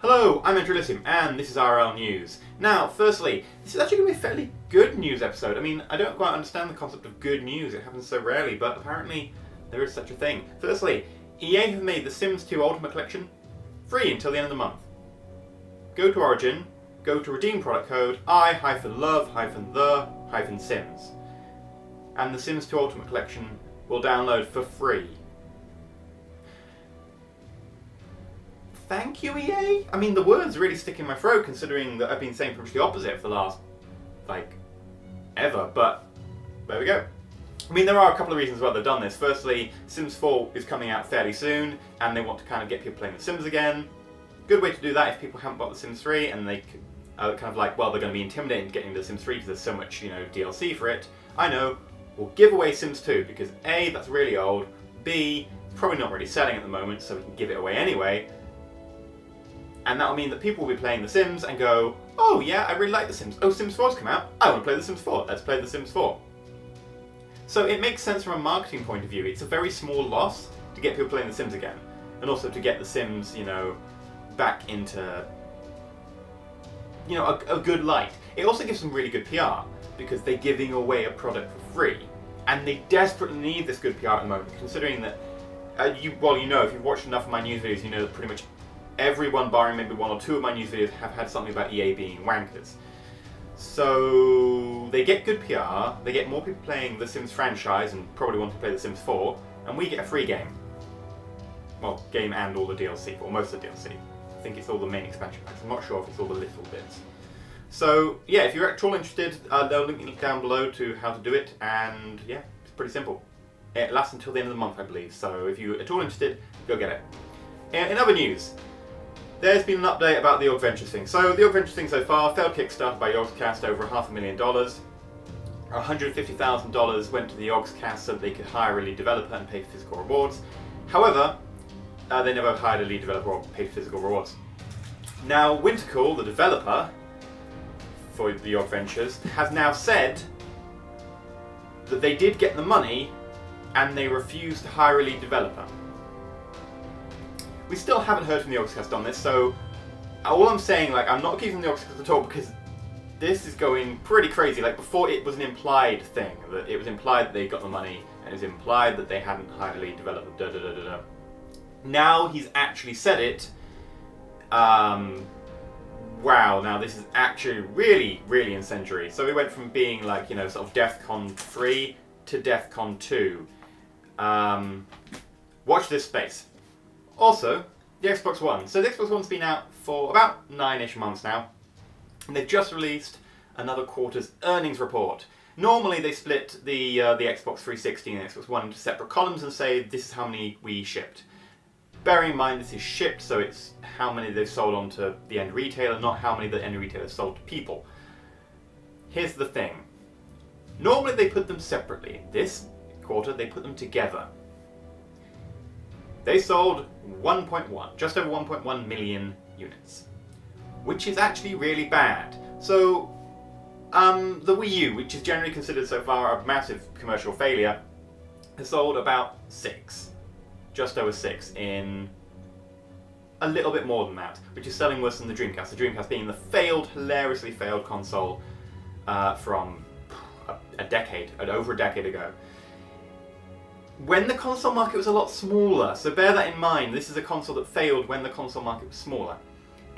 Hello, I'm EnterElysium, and this is IRL News. Now, firstly, this is actually going to be a fairly good news episode. I mean, I don't quite understand the concept of good news. It happens so rarely, but apparently there is such a thing. Firstly, EA have made The Sims 2 Ultimate Collection free until the end of the month. Go to Origin, go to redeem product code I-love-the-sims, and The Sims 2 Ultimate Collection will download for free. Thank you, EA? I mean, the words really stick in my throat considering that I've been saying pretty much the opposite for the last, ever, but there we go. I mean, there are a couple of reasons why they've done this. Firstly, Sims 4 is coming out fairly soon, and they want to kind of get people playing The Sims again. Good way to do that if people haven't bought The Sims 3, and they are kind of like, well, they're going to be intimidated to getting into The Sims 3 because there's so much, DLC for it. I know, we'll give away Sims 2, because A, that's really old, B, it's probably not really selling at the moment, so we can give it away anyway. And that'll mean that people will be playing The Sims and go, oh yeah, I really like The Sims. Oh, Sims 4's come out. I want to play The Sims 4. Let's play The Sims 4. So it makes sense from a marketing point of view. It's a very small loss to get people playing The Sims again. And also to get The Sims, back into, a good light. It also gives them really good PR because they're giving away a product for free. And they desperately need this good PR at the moment, considering that, if you've watched enough of my news videos, you know that pretty much everyone, barring maybe one or two of my news videos, have had something about EA being wankers. So they get good PR, they get more people playing the Sims franchise and probably want to play The Sims 4, and we get a free game. Well, game and all the DLC, or most of the DLC. I think it's all the main expansion packs. I'm not sure if it's all the little bits. So yeah, if you're at all interested, they'll link down below to how to do it, and yeah, it's pretty simple. It lasts until the end of the month, I believe, so if you're at all interested, go get it. In other news, there's been an update about the Yogventures thing. So the Yogventures thing so far, failed Kickstarter by Yogscast, over $500,000. $150,000 went to the Yogscast so that they could hire a lead developer and pay for physical rewards. However, they never hired a lead developer or paid for physical rewards. Now, Wintercool, the developer for the Yogventures, has now said that they did get the money and they refused to hire a lead developer. We still haven't heard from the Yogscast on this, so all I'm saying, I'm not accusing the Yogscast at all because this is going pretty crazy. Before, it was an implied thing, that it was implied that they got the money, and it was implied that they hadn't hired a lead developer, Now he's actually said it. Wow, now this is actually really, really incendiary. So we went from being sort of DEFCON 3 to DEFCON 2. Watch this space. Also, the Xbox One. So the Xbox One's been out for about 9-ish months now, and they've just released another quarter's earnings report. Normally they split the Xbox 360 and the Xbox One into separate columns and say this is how many we shipped. Bearing in mind this is shipped, so it's how many they've sold on to the end retailer, not how many the end retailer sold to people. Here's the thing. Normally they put them separately. This quarter they put them together. They sold just over 1.1 million units, which is actually really bad. So, the Wii U, which is generally considered so far a massive commercial failure, has sold about 6. Just over 6 in a little bit more than that, which is selling worse than the Dreamcast. The Dreamcast being the hilariously failed console from over a decade ago. When the console market was a lot smaller, so bear that in mind, this is a console that failed when the console market was smaller.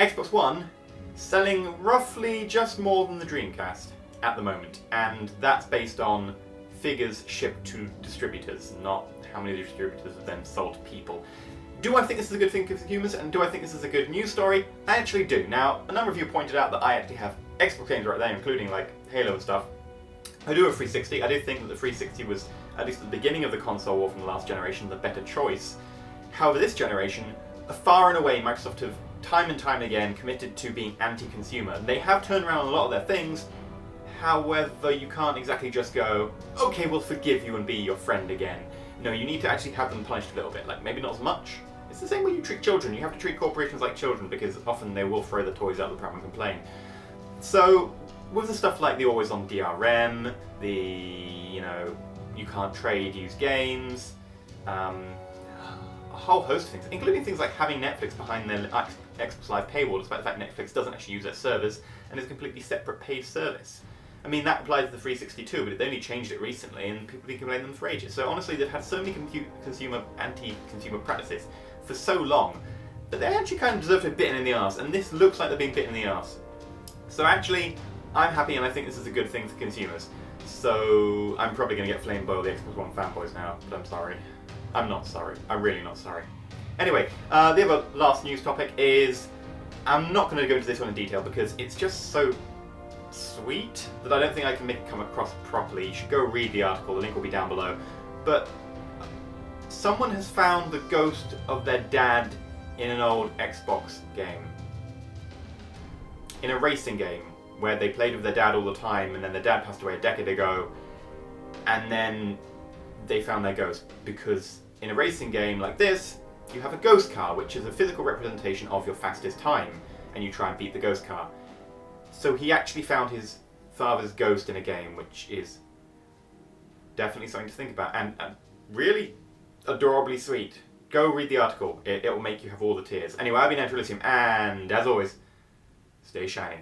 Xbox One, selling roughly just more than the Dreamcast at the moment, and that's based on figures shipped to distributors, not how many distributors have then sold to people. Do I think this is a good thing for consumers, and do I think this is a good news story? I actually do. Now, a number of you pointed out that I actually have Xbox games right there, including Halo and stuff. I do have 360. I do think that the 360 was, at least at the beginning of the console war from the last generation, the better choice. However, this generation, far and away, Microsoft have time and time again committed to being anti-consumer. They have turned around a lot of their things. However, you can't exactly just go, okay, we'll forgive you and be your friend again. No, you need to actually have them punished a little bit. Maybe not as much. It's the same way you treat children. You have to treat corporations like children because often they will throw the toys out the pram and complain. So, with the stuff like the always on DRM, you can't trade used games, a whole host of things, including things like having Netflix behind their Xbox Live paywall, despite the fact Netflix doesn't actually use their servers and is a completely separate paid service. I mean, that applies to the 362, but they only changed it recently, and people have been complaining them for ages. So honestly, they've had so many anti-consumer practices for so long that they actually kind of deserve to be bitten in the arse, and this looks like they're being bitten in the arse. So actually, I'm happy, and I think this is a good thing for consumers. So I'm probably going to get flamed by all the Xbox One fanboys now, but I'm sorry. I'm not sorry. I'm really not sorry. Anyway, the other last news topic is, I'm not going to go into this one in detail because it's just so sweet that I don't think I can make it come across properly. You should go read the article, the link will be down below. But someone has found the ghost of their dad in an old Xbox game. In a racing game where they played with their dad all the time, and then their dad passed away a decade ago, and then they found their ghost. Because in a racing game like this, you have a ghost car, which is a physical representation of your fastest time, and you try and beat the ghost car. So he actually found his father's ghost in a game, which is definitely something to think about, and really adorably sweet. Go read the article, it will make you have all the tears. Anyway, I've been EnterElysium, and as always, stay shiny.